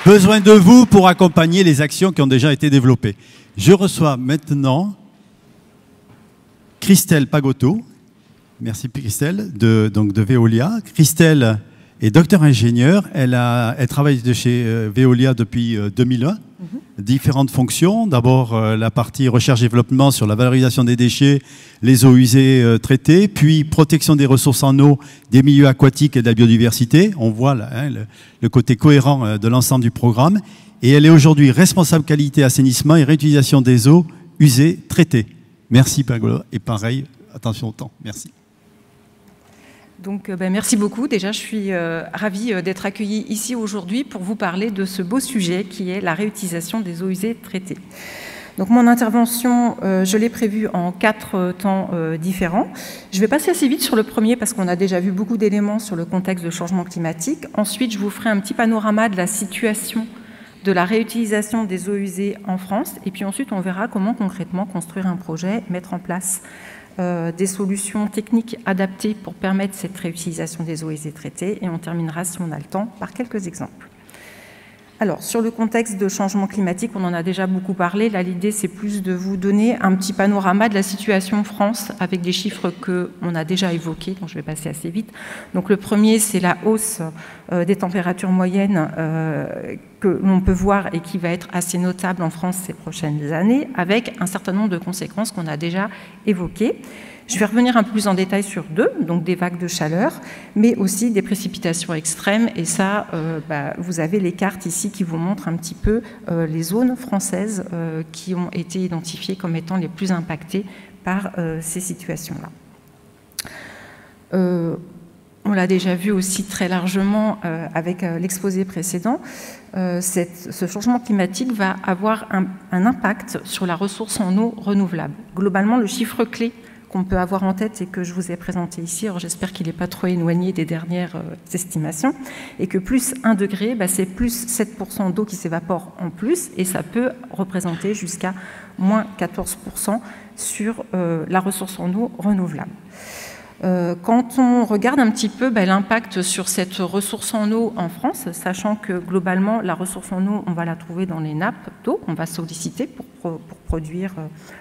besoin de vous pour accompagner les actions qui ont déjà été développées. Je reçois maintenant Christelle Pagotto. Merci Christelle, de Veolia. Christelle est docteur ingénieure. Elle travaille de chez Veolia depuis 2001. Différentes fonctions. D'abord, la partie recherche-développement sur la valorisation des déchets, les eaux usées traitées, puis protection des ressources en eau, des milieux aquatiques et de la biodiversité. On voit là, le côté cohérent de l'ensemble du programme. Et elle est aujourd'hui responsable qualité, assainissement et réutilisation des eaux usées traitées. Merci, Pagolo. Et pareil, attention au temps. Merci. Donc, merci beaucoup. Déjà, je suis ravie d'être accueillie ici aujourd'hui pour vous parler de ce beau sujet qui est la réutilisation des eaux usées traitées. Donc, mon intervention, je l'ai prévue en 4 temps différents. Je vais passer assez vite sur le premier parce qu'on a déjà vu beaucoup d'éléments sur le contexte de changement climatique. Ensuite, je vous ferai un petit panorama de la situation de la réutilisation des eaux usées en France. Et puis ensuite, on verra comment concrètement construire un projet, mettre en place des solutions techniques adaptées pour permettre cette réutilisation des eaux usées traitées. Et on terminera, si on a le temps, par quelques exemples. Alors, sur le contexte de changement climatique, on en a déjà beaucoup parlé. Là, l'idée, c'est plus de vous donner un petit panorama de la situation en France avec des chiffres qu'on a déjà évoqués, donc je vais passer assez vite. Donc, le premier, c'est la hausse des températures moyennes que l'on peut voir et qui va être assez notable en France ces prochaines années, avec un certain nombre de conséquences qu'on a déjà évoquées. Je vais revenir un peu plus en détail sur 2, donc des vagues de chaleur, mais aussi des précipitations extrêmes. Et ça, vous avez les cartes ici qui vous montrent un petit peu les zones françaises qui ont été identifiées comme étant les plus impactées par ces situations-là. On l'a déjà vu aussi très largement avec l'exposé précédent. Ce changement climatique va avoir un impact sur la ressource en eau renouvelable. Globalement, le chiffre clé qu'on peut avoir en tête et que je vous ai présenté ici, alors j'espère qu'il n'est pas trop éloigné des dernières estimations, et que plus 1 degré, c'est plus 7% d'eau qui s'évapore en plus, et ça peut représenter jusqu'à moins 14% sur la ressource en eau renouvelable. Quand on regarde un petit peu l'impact sur cette ressource en eau en France, sachant que globalement la ressource en eau, on va la trouver dans les nappes d'eau, on va solliciter pour produire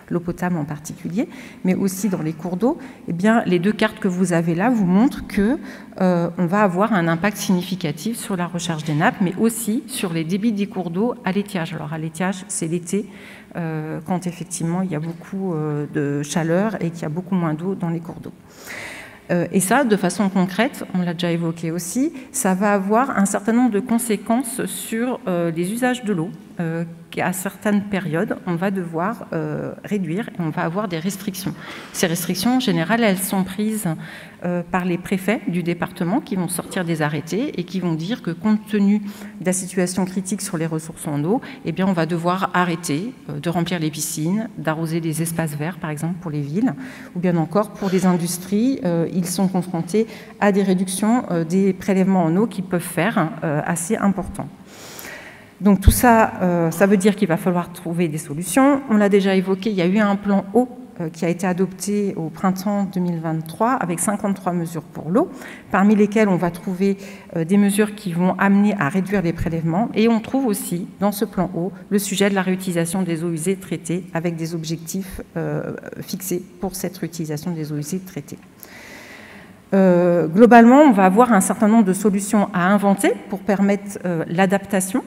l'eau potable en particulier, mais aussi dans les cours d'eau, eh bien, les 2 cartes que vous avez là vous montrent que on va avoir un impact significatif sur la recharge des nappes, mais aussi sur les débits des cours d'eau à l'étiage. Alors à l'étiage, c'est l'été, quand effectivement il y a beaucoup de chaleur et qu'il y a beaucoup moins d'eau dans les cours d'eau. Et ça, de façon concrète, on l'a déjà évoqué aussi, ça va avoir un certain nombre de conséquences sur les usages de l'eau. À certaines périodes, on va devoir réduire et on va avoir des restrictions. Ces restrictions, en général, elles sont prises par les préfets du département qui vont sortir des arrêtés et qui vont dire que compte tenu de la situation critique sur les ressources en eau, eh bien, on va devoir arrêter de remplir les piscines, d'arroser les espaces verts, par exemple, pour les villes, ou bien encore pour les industries, ils sont confrontés à des réductions des prélèvements en eau qui peuvent faire assez importants. Donc tout ça, ça veut dire qu'il va falloir trouver des solutions. On l'a déjà évoqué, il y a eu un plan eau qui a été adopté au printemps 2023 avec 53 mesures pour l'eau, parmi lesquelles on va trouver des mesures qui vont amener à réduire les prélèvements. Et on trouve aussi dans ce plan eau le sujet de la réutilisation des eaux usées traitées avec des objectifs fixés pour cette réutilisation des eaux usées traitées. Globalement, on va avoir un certain nombre de solutions à inventer pour permettre l'adaptation,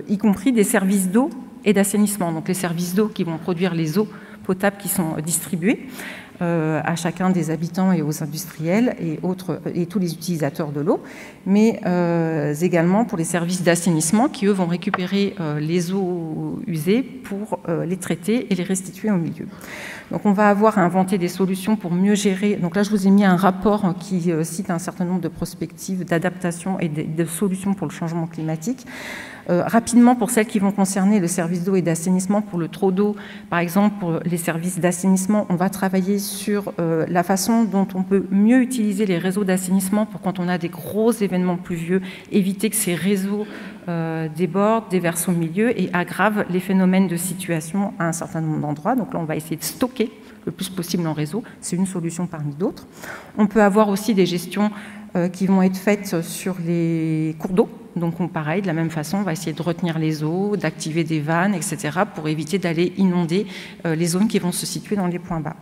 y compris des services d'eau et d'assainissement. Donc les services d'eau qui vont produire les eaux potables qui sont distribuées à chacun des habitants et aux industriels et tous les utilisateurs de l'eau, mais également pour les services d'assainissement qui, eux, vont récupérer les eaux usées pour les traiter et les restituer au milieu. Donc on va avoir à inventer des solutions pour mieux gérer. Donc là, je vous ai mis un rapport qui cite un certain nombre de prospectives d'adaptation et de solutions pour le changement climatique. Rapidement, pour celles qui vont concerner le service d'eau et d'assainissement, pour le trop d'eau, par exemple, pour les services d'assainissement, on va travailler sur la façon dont on peut mieux utiliser les réseaux d'assainissement pour quand on a des gros événements pluvieux, éviter que ces réseaux débordent, déversent au milieu et aggravent les phénomènes de situation à un certain nombre d'endroits. Donc là, on va essayer de stocker le plus possible en réseau. C'est une solution parmi d'autres. On peut avoir aussi des gestions qui vont être faites sur les cours d'eau. Donc, pareil, de la même façon, on va essayer de retenir les eaux, d'activer des vannes, etc., pour éviter d'aller inonder les zones qui vont se situer dans les points bas.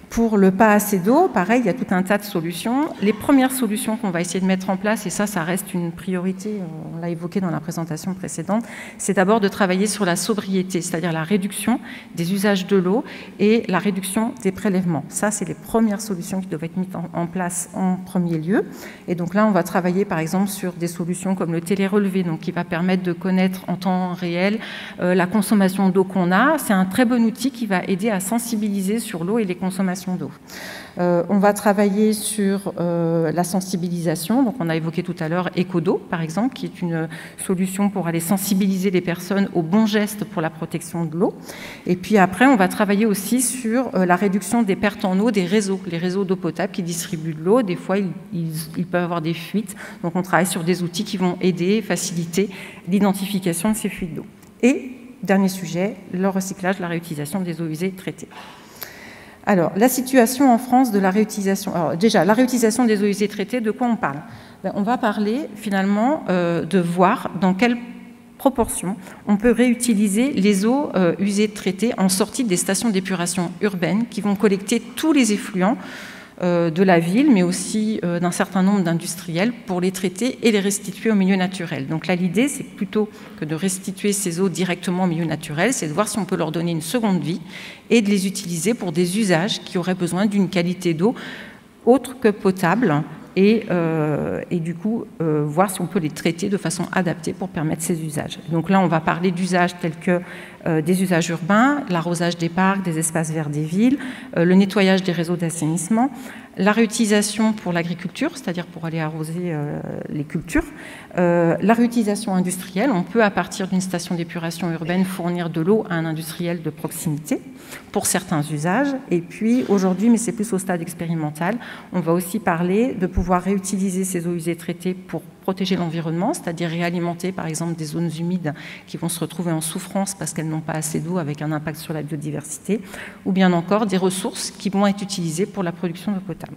Pour le pas assez d'eau, pareil, il y a tout un tas de solutions. Les premières solutions qu'on va essayer de mettre en place, et ça reste une priorité, on l'a évoqué dans la présentation précédente, c'est d'abord de travailler sur la sobriété, c'est-à-dire la réduction des usages de l'eau et la réduction des prélèvements. Ça, c'est les premières solutions qui doivent être mises en place en premier lieu. Et donc là, on va travailler par exemple sur des solutions comme le télérelevé, donc qui va permettre de connaître en temps réel la consommation d'eau qu'on a. C'est un très bon outil qui va aider à sensibiliser sur l'eau et les consommations d'eau. On va travailler sur la sensibilisation, donc on a évoqué tout à l'heure Ecodo par exemple, qui est une solution pour aller sensibiliser les personnes aux bons gestes pour la protection de l'eau. Et puis après, on va travailler aussi sur la réduction des pertes en eau des réseaux, les réseaux d'eau potable qui distribuent de l'eau. Des fois, ils peuvent avoir des fuites, donc on travaille sur des outils qui vont aider, faciliter l'identification de ces fuites d'eau. Et dernier sujet, le recyclage, la réutilisation des eaux usées traitées. Alors, la situation en France de la réutilisation. Alors, déjà, la réutilisation des eaux usées traitées, de quoi on parle? On va parler finalement de voir dans quelle proportion on peut réutiliser les eaux usées traitées en sortie des stations d'épuration urbaines qui vont collecter tous les effluents de la ville, mais aussi d'un certain nombre d'industriels pour les traiter et les restituer au milieu naturel. Donc là, l'idée, c'est plutôt que de restituer ces eaux directement au milieu naturel, c'est de voir si on peut leur donner une seconde vie et de les utiliser pour des usages qui auraient besoin d'une qualité d'eau autre que potable et du coup, voir si on peut les traiter de façon adaptée pour permettre ces usages. Donc là, on va parler d'usages tels que des usages urbains, l'arrosage des parcs, des espaces verts des villes, le nettoyage des réseaux d'assainissement, la réutilisation pour l'agriculture, c'est-à-dire pour aller arroser les cultures, la réutilisation industrielle, on peut à partir d'une station d'épuration urbaine fournir de l'eau à un industriel de proximité pour certains usages. Et puis aujourd'hui, mais c'est plus au stade expérimental, on va aussi parler de pouvoir réutiliser ces eaux usées traitées pour protéger l'environnement, c'est-à-dire réalimenter par exemple des zones humides qui vont se retrouver en souffrance parce qu'elles n'ont pas assez d'eau avec un impact sur la biodiversité, ou bien encore des ressources qui vont être utilisées pour la production d'eau potable.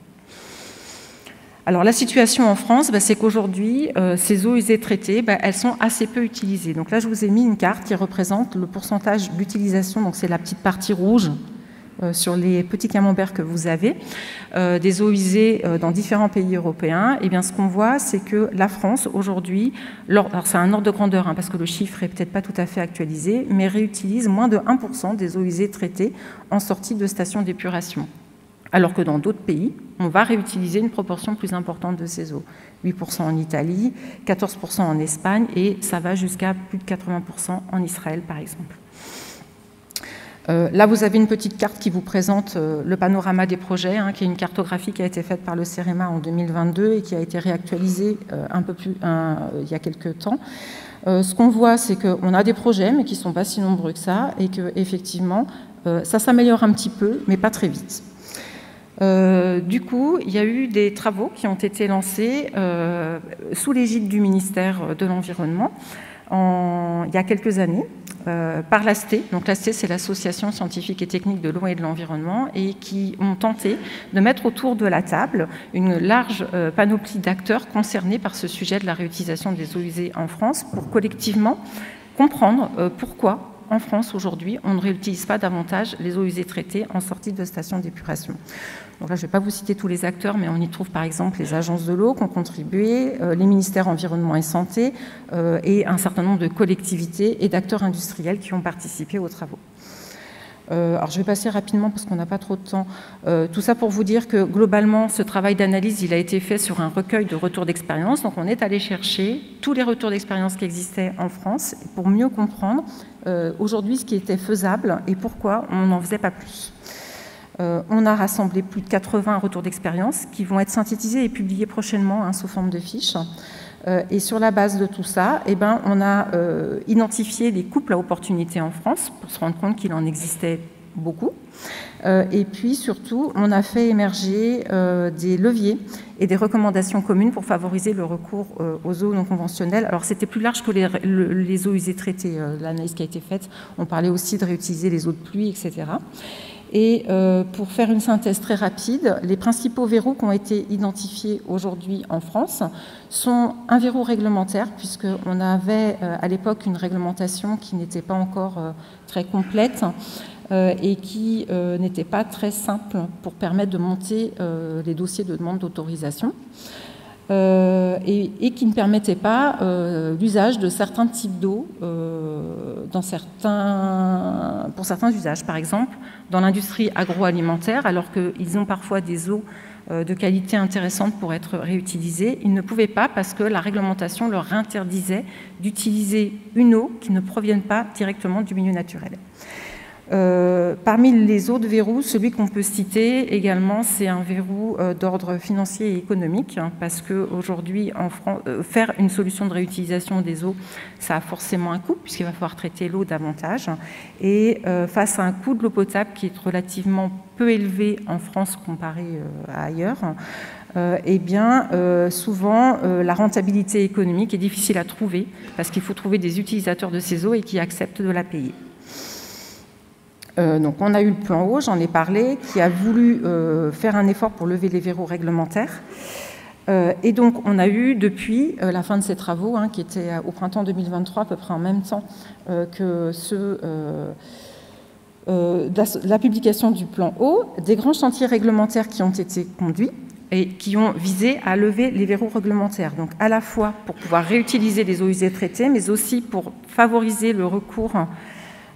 Alors la situation en France, c'est qu'aujourd'hui, ces eaux usées traitées, elles sont assez peu utilisées. Donc là, je vous ai mis une carte qui représente le pourcentage d'utilisation, donc c'est la petite partie rouge sur les petits camemberts que vous avez, des eaux usées dans différents pays européens. Et bien ce qu'on voit, c'est que la France, aujourd'hui, alors c'est un ordre de grandeur, parce que le chiffre est peut-être pas tout à fait actualisé, mais réutilise moins de 1% des eaux usées traitées en sortie de stations d'épuration. Alors que dans d'autres pays, on va réutiliser une proportion plus importante de ces eaux. 8% en Italie, 14% en Espagne, et ça va jusqu'à plus de 80% en Israël, par exemple. Là, vous avez une petite carte qui vous présente le panorama des projets, qui est une cartographie qui a été faite par le CEREMA en 2022 et qui a été réactualisée il y a quelques temps. Ce qu'on voit, c'est qu'on a des projets, mais qui ne sont pas si nombreux que ça, et qu'effectivement, ça s'améliore un petit peu, mais pas très vite. Du coup, il y a eu des travaux qui ont été lancés sous l'égide du ministère de l'Environnement il y a quelques années par l'ASTE. Donc l'ASTE, c'est l'Association scientifique et technique de l'eau et de l'environnement, et qui ont tenté de mettre autour de la table une large panoplie d'acteurs concernés par ce sujet de la réutilisation des eaux usées en France pour collectivement comprendre pourquoi en France, aujourd'hui, on ne réutilise pas davantage les eaux usées traitées en sortie de stations d'épuration. Donc là, je ne vais pas vous citer tous les acteurs, mais on y trouve par exemple les agences de l'eau qui ont contribué, les ministères environnement et santé, et un certain nombre de collectivités et d'acteurs industriels qui ont participé aux travaux. Alors je vais passer rapidement parce qu'on n'a pas trop de temps. Tout ça pour vous dire que globalement, ce travail d'analyse, il a été fait sur un recueil de retours d'expérience. Donc on est allé chercher tous les retours d'expérience qui existaient en France pour mieux comprendre aujourd'hui ce qui était faisable et pourquoi on n'en faisait pas plus. On a rassemblé plus de 80 retours d'expérience qui vont être synthétisés et publiés prochainement sous forme de fiches. Et sur la base de tout ça, eh ben, on a identifié les couples à opportunités en France pour se rendre compte qu'il en existait beaucoup. Et puis surtout, on a fait émerger des leviers et des recommandations communes pour favoriser le recours aux eaux non conventionnelles. Alors c'était plus large que les eaux usées traitées, l'analyse qui a été faite. On parlait aussi de réutiliser les eaux de pluie, etc. Et pour faire une synthèse très rapide, les principaux verrous qui ont été identifiés aujourd'hui en France sont un verrou réglementaire, puisqu'on avait à l'époque une réglementation qui n'était pas encore très complète et qui n'était pas très simple pour permettre de monter les dossiers de demande d'autorisation. Et qui ne permettait pas l'usage de certains types d'eau pour certains usages. Par exemple, dans l'industrie agroalimentaire, alors qu'ils ont parfois des eaux de qualité intéressante pour être réutilisées, ils ne pouvaient pas parce que la réglementation leur interdisait d'utiliser une eau qui ne provienne pas directement du milieu naturel. Parmi les autres verrous, celui qu'on peut citer également, c'est un verrou d'ordre financier et économique, hein, parce qu'aujourd'hui, en France, faire une solution de réutilisation des eaux, ça a forcément un coût, puisqu'il va falloir traiter l'eau davantage. Et face à un coût de l'eau potable qui est relativement peu élevé en France comparé à ailleurs, eh bien, souvent, la rentabilité économique est difficile à trouver, parce qu'il faut trouver des utilisateurs de ces eaux et qui acceptent de la payer. Donc on a eu le plan eau, j'en ai parlé, qui a voulu faire un effort pour lever les verrous réglementaires. Et donc on a eu depuis la fin de ces travaux, hein, qui étaient au printemps 2023, à peu près en même temps que la publication du plan eau, des grands chantiers réglementaires qui ont été conduits et qui ont visé à lever les verrous réglementaires. Donc à la fois pour pouvoir réutiliser les eaux usées traitées, mais aussi pour favoriser le recours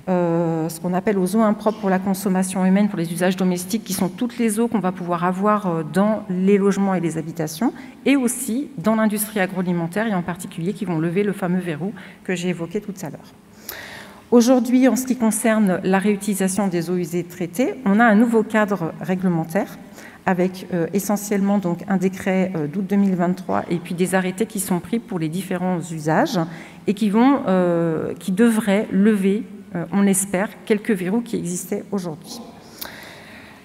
ce qu'on appelle aux eaux impropres pour la consommation humaine, pour les usages domestiques, qui sont toutes les eaux qu'on va pouvoir avoir dans les logements et les habitations, et aussi dans l'industrie agroalimentaire, et en particulier qui vont lever le fameux verrou que j'ai évoqué tout à l'heure. Aujourd'hui, en ce qui concerne la réutilisation des eaux usées traitées, on a un nouveau cadre réglementaire avec essentiellement donc, un décret d'août 2023 et puis des arrêtés qui sont pris pour les différents usages et qui devraient lever, on l'espère, quelques verrous qui existaient aujourd'hui.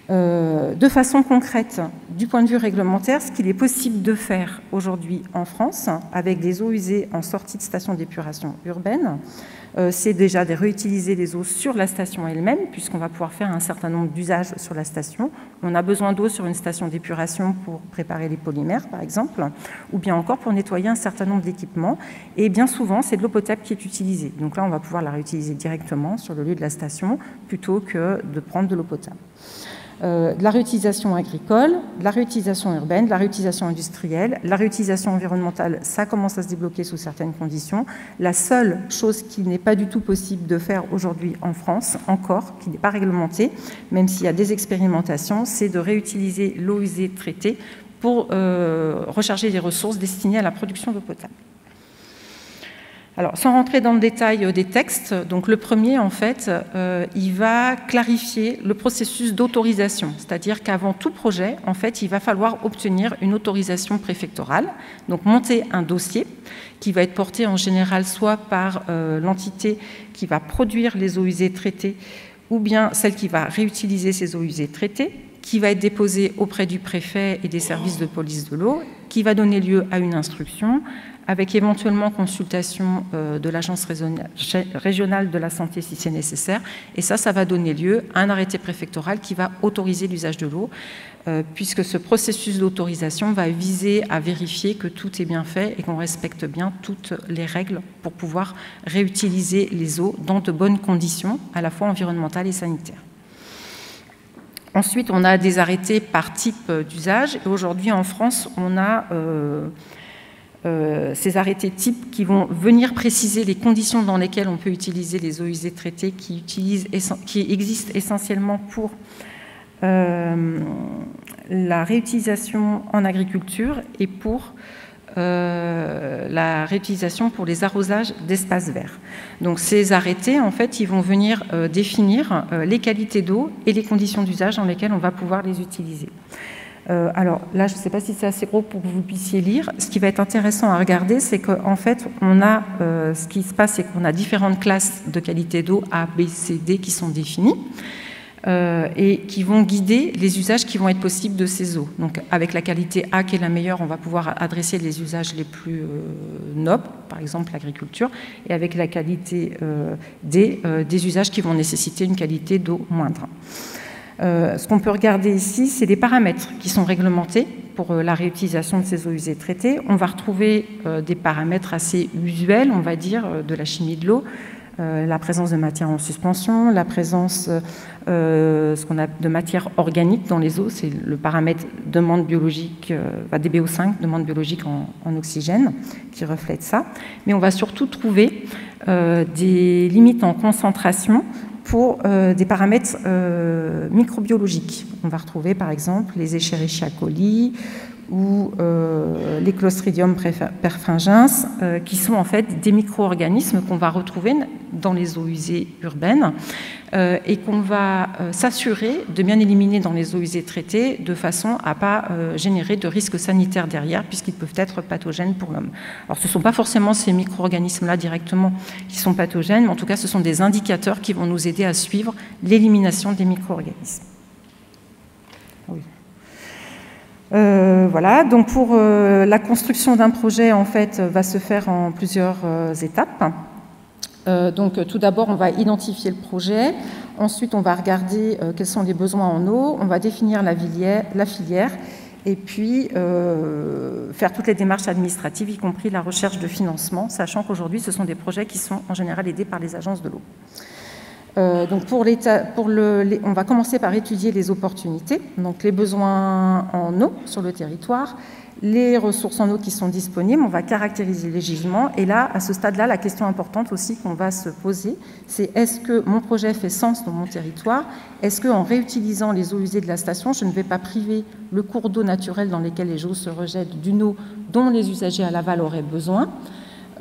De façon concrète, du point de vue réglementaire, ce qu'il est possible de faire aujourd'hui en France, avec des eaux usées en sortie de station d'épuration urbaine, c'est déjà de réutiliser les eaux sur la station elle-même, puisqu'on va pouvoir faire un certain nombre d'usages sur la station. On a besoin d'eau sur une station d'épuration pour préparer les polymères, par exemple, ou bien encore pour nettoyer un certain nombre d'équipements. Et bien souvent, c'est de l'eau potable qui est utilisée. Donc là, on va pouvoir la réutiliser directement sur le lieu de la station, plutôt que de prendre de l'eau potable. De la réutilisation agricole, de la réutilisation urbaine, de la réutilisation industrielle, la réutilisation environnementale, ça commence à se débloquer sous certaines conditions. La seule chose qui n'est pas du tout possible de faire aujourd'hui en France, encore, qui n'est pas réglementée, même s'il y a des expérimentations, c'est de réutiliser l'eau usée traitée pour recharger les ressources destinées à la production d'eau potable. Alors, sans rentrer dans le détail des textes, donc le premier, en fait, il va clarifier le processus d'autorisation, c'est-à-dire qu'avant tout projet, en fait, il va falloir obtenir une autorisation préfectorale, donc monter un dossier qui va être porté en général soit par l'entité qui va produire les eaux usées traitées ou bien celle qui va réutiliser ces eaux usées traitées, qui va être déposée auprès du préfet et des services de police de l'eau, qui va donner lieu à une instruction, avec éventuellement consultation de l'agence régionale de la santé si c'est nécessaire. Et ça va donner lieu à un arrêté préfectoral qui va autoriser l'usage de l'eau, puisque ce processus d'autorisation va viser à vérifier que tout est bien fait et qu'on respecte bien toutes les règles pour pouvoir réutiliser les eaux dans de bonnes conditions, à la fois environnementales et sanitaires. Ensuite, on a des arrêtés par type d'usage. Et aujourd'hui, en France, on a ces arrêtés types qui vont venir préciser les conditions dans lesquelles on peut utiliser les eaux usées traitées qui existent essentiellement pour la réutilisation en agriculture et pour la réutilisation pour les arrosages d'espaces verts. Donc ces arrêtés, en fait, ils vont venir définir les qualités d'eau et les conditions d'usage dans lesquelles on va pouvoir les utiliser. Alors là, je ne sais pas si c'est assez gros pour que vous puissiez lire. Ce qui va être intéressant à regarder, c'est qu'en fait, ce qui se passe, c'est qu'on a différentes classes de qualité d'eau A, B, C, D qui sont définies et qui vont guider les usages qui vont être possibles de ces eaux. Donc avec la qualité A qui est la meilleure, on va pouvoir adresser les usages les plus nobles, par exemple l'agriculture, et avec la qualité D, des usages qui vont nécessiter une qualité d'eau moindre. Ce qu'on peut regarder ici, c'est des paramètres qui sont réglementés pour la réutilisation de ces eaux usées traitées. On va retrouver des paramètres assez usuels, on va dire, de la chimie de l'eau, la présence de matière en suspension, la présence ce qu'on a de matière organique dans les eaux, c'est le paramètre demande biologique, DBO5, demande biologique en oxygène, qui reflète ça. Mais on va surtout trouver des limites en concentration pour des paramètres microbiologiques. On va retrouver par exemple les Escherichia coli ou les Clostridium perfringens, qui sont en fait des micro-organismes qu'on va retrouver dans les eaux usées urbaines et qu'on va s'assurer de bien éliminer dans les eaux usées traitées de façon à ne pas générer de risques sanitaires derrière, puisqu'ils peuvent être pathogènes pour l'homme. Alors ce ne sont pas forcément ces micro-organismes-là directement qui sont pathogènes, mais en tout cas ce sont des indicateurs qui vont nous aider à suivre l'élimination des micro-organismes. Oui. Voilà, donc pour la construction d'un projet, en fait, va se faire en plusieurs étapes. Donc tout d'abord, on va identifier le projet. Ensuite, on va regarder quels sont les besoins en eau. On va définir la filière et puis faire toutes les démarches administratives, y compris la recherche de financement, sachant qu'aujourd'hui, ce sont des projets qui sont en général aidés par les agences de l'eau. Donc on va commencer par étudier les opportunités, donc les besoins en eau sur le territoire, les ressources en eau qui sont disponibles, on va caractériser les gisements. Et là, à ce stade-là, la question importante aussi qu'on va se poser, c'est est-ce que mon projet fait sens dans mon territoire? Est-ce qu'en réutilisant les eaux usées de la station, je ne vais pas priver le cours d'eau naturel dans lequel les eaux se rejettent d'une eau dont les usagers à l'aval auraient besoin?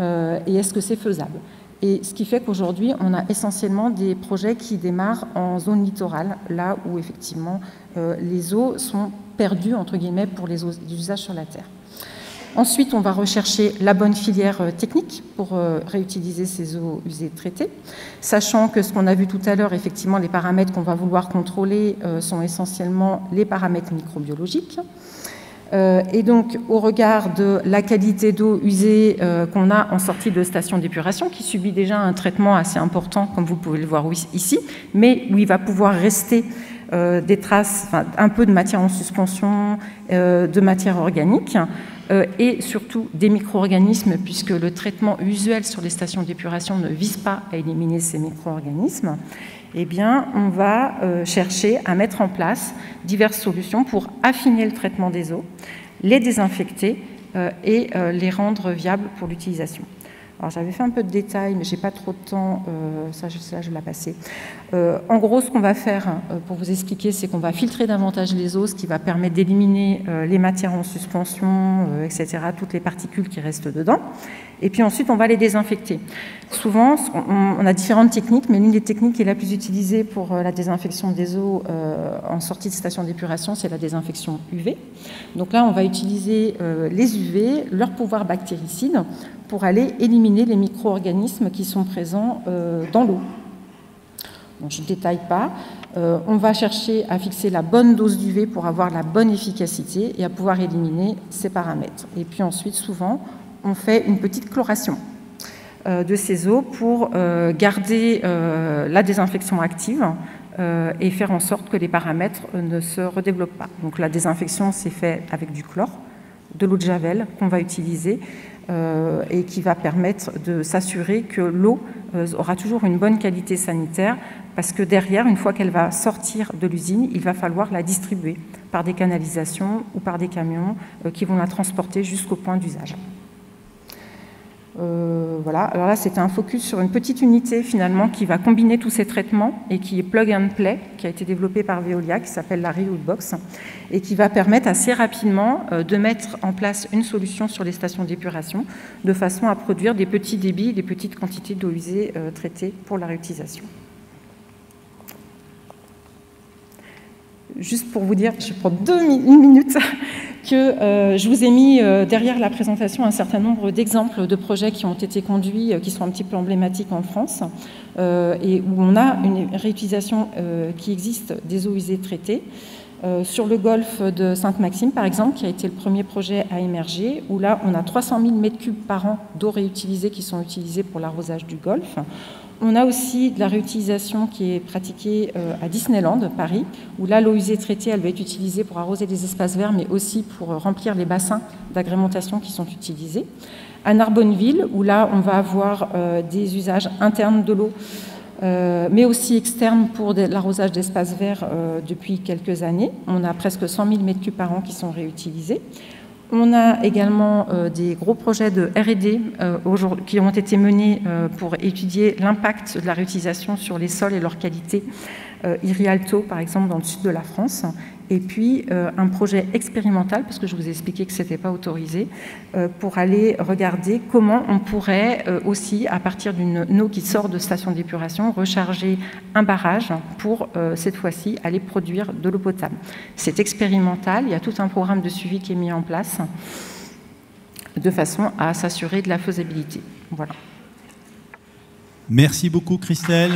Et est-ce que c'est faisable? Et ce qui fait qu'aujourd'hui, on a essentiellement des projets qui démarrent en zone littorale, là où effectivement les eaux sont perdues, entre guillemets, pour les usages sur la terre. Ensuite, on va rechercher la bonne filière technique pour réutiliser ces eaux usées traitées, sachant que ce qu'on a vu tout à l'heure, effectivement, les paramètres qu'on va vouloir contrôler sont essentiellement les paramètres microbiologiques. Et donc, au regard de la qualité d'eau usée qu'on a en sortie de station d'épuration, qui subit déjà un traitement assez important, comme vous pouvez le voir ici, mais où il va pouvoir rester des traces, enfin, un peu de matière en suspension, de matière organique, et surtout des micro-organismes, puisque le traitement usuel sur les stations d'épuration ne vise pas à éliminer ces micro-organismes. Eh bien, on va chercher à mettre en place diverses solutions pour affiner le traitement des eaux, les désinfecter et les rendre viables pour l'utilisation. Alors, j'avais fait un peu de détails, mais je n'ai pas trop de temps, ça je vais la passer. En gros, ce qu'on va faire, pour vous expliquer, c'est qu'on va filtrer davantage les eaux, ce qui va permettre d'éliminer les matières en suspension, etc., toutes les particules qui restent dedans. Et puis ensuite, on va les désinfecter. Souvent, on a différentes techniques, mais l'une des techniques qui est la plus utilisée pour la désinfection des eaux en sortie de station d'épuration, c'est la désinfection UV. Donc là, on va utiliser les UV, leur pouvoir bactéricide, pour aller éliminer les micro-organismes qui sont présents dans l'eau. Donc, je ne détaille pas. On va chercher à fixer la bonne dose d'UV pour avoir la bonne efficacité et à pouvoir éliminer ces paramètres. Et puis ensuite, souvent, on fait une petite chloration de ces eaux pour garder la désinfection active et faire en sorte que les paramètres ne se redéveloppent pas. Donc la désinfection, c'est fait avec du chlore, de l'eau de javel qu'on va utiliser et qui va permettre de s'assurer que l'eau aura toujours une bonne qualité sanitaire, parce que derrière, une fois qu'elle va sortir de l'usine, il va falloir la distribuer par des canalisations ou par des camions qui vont la transporter jusqu'au point d'usage. Voilà, alors là c'était un focus sur une petite unité finalement qui va combiner tous ces traitements et qui est plug and play, qui a été développée par Veolia, qui s'appelle la Reuse Box et qui va permettre assez rapidement de mettre en place une solution sur les stations d'épuration de façon à produire des petits débits, des petites quantités d'eau usée traitées pour la réutilisation. juste pour vous dire, je prends une minute, que je vous ai mis derrière la présentation un certain nombre d'exemples de projets qui ont été conduits, qui sont un petit peu emblématiques en France, et où on a une réutilisation qui existe des eaux usées traitées. Sur le golfe de Sainte-Maxime, par exemple, qui a été le premier projet à émerger, où là, on a 300 000 m3 par an d'eau réutilisée qui sont utilisées pour l'arrosage du golfe. On a aussi de la réutilisation qui est pratiquée à Disneyland, Paris, où là, l'eau usée traitée, elle va être utilisée pour arroser des espaces verts, mais aussi pour remplir les bassins d'agrémentation qui sont utilisés. À Narbonneville, où là, on va avoir des usages internes de l'eau, mais aussi externe pour l'arrosage d'espaces verts depuis quelques années. On a presque 100 000 m3 par an qui sont réutilisés. On a également des gros projets de R&D qui ont été menés pour étudier l'impact de la réutilisation sur les sols et leur qualité. Irialto, par exemple, dans le sud de la France. Et puis, un projet expérimental, parce que je vous ai expliqué que ce n'était pas autorisé, pour aller regarder comment on pourrait aussi, à partir d'une eau qui sort de station d'épuration, recharger un barrage pour, cette fois-ci, aller produire de l'eau potable. C'est expérimental, il y a tout un programme de suivi qui est mis en place de façon à s'assurer de la faisabilité. Voilà. Merci beaucoup, Christelle.